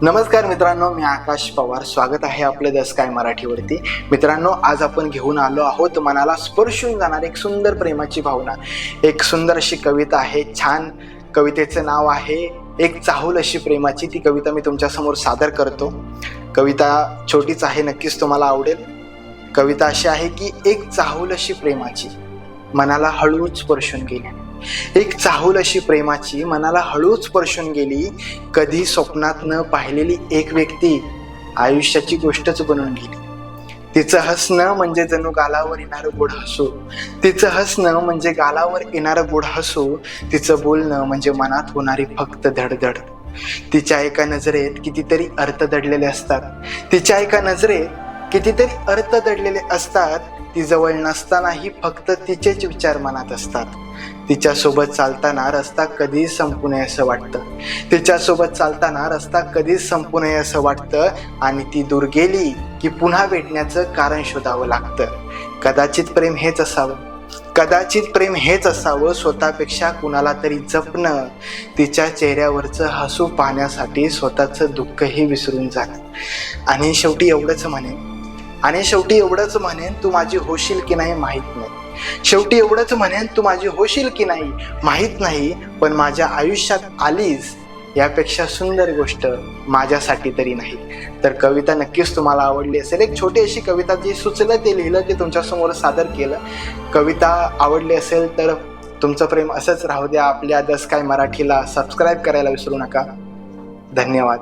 नमस्कार मित्रांनो, मी आकाश पवार. स्वागत आहे आपलं द स्काय मराठीवरती. मित्रांनो, आज आपण घेऊन आलो आहोत मनाला स्पर्शून जाणार एक सुंदर प्रेमाची भावना. एक सुंदर अशी कविता आहे. छान कवितेचं नाव आहे एक चाहूल अशी प्रेमाची. ती कविता मी तुमच्यासमोर सादर करतो. कविता छोटीच आहे, नक्कीच तुम्हाला आवडेल. कविता अशी आहे की एक चाहूल अशी प्रेमाची मनाला हळूच स्पर्शून गेली. एक चाहूल अशी प्रेमाची मनाला हळूच स्पर्शून गेली. कधी स्वप्नात न पाहिलेली एक व्यक्ती आयुष्याची गोष्टच बनून गेली. तिचं हसणं म्हणजे जणू गालावर येणारं गोड हसू. तिचं हसणं म्हणजे गालावर येणारं गोड हसू. तिचं बोलणं म्हणजे मनात होणारी फक्त धडधड. तिच्या एका नजरेत कितीतरी अर्थ दडलेले असतात. तिच्या एका नजरेत कितीतरी अर्थ दडलेले असतात. ती जवळ नसतानाही फक्त तिचेच विचार मनात असतात. तिच्यासोबत चालताना रस्ता कधीच संपू नये असं वाटतं. तिच्यासोबत चालताना रस्ता कधीच संपू नये असं वाटतं. आणि ती दूर गेली की पुन्हा भेटण्याचं कारण शोधावं लागतं. कदाचित प्रेम हेच असावं. कदाचित प्रेम हेच असावं, स्वतःपेक्षा कुणाला तरी जपणं. तिच्या चेहऱ्यावरचं हसू पाहण्यासाठी स्वतःचं दुःखही विसरून जाणं. आणि शेवटी एवढंच म्हणेन तू माझी होशील की नाही माहीत नाही. शेवटी एवढंच म्हणेन तू माझी होशील की नाही माहीत नाही. पण माझ्या आयुष्यात आलीस यापेक्षा सुंदर गोष्ट माझ्यासाठी तरी नाही. तर कविता नक्कीच तुम्हाला आवडली असेल. एक छोटी अशी कविता, जी सुचलं ते लिहिलं, ते तुमच्यासमोर सादर केलं. कविता आवडली असेल तर तुमचं प्रेम असंच राहू द्या. आपल्या द स्काय मराठीला सबस्क्राईब करायला विसरू नका. धन्यवाद.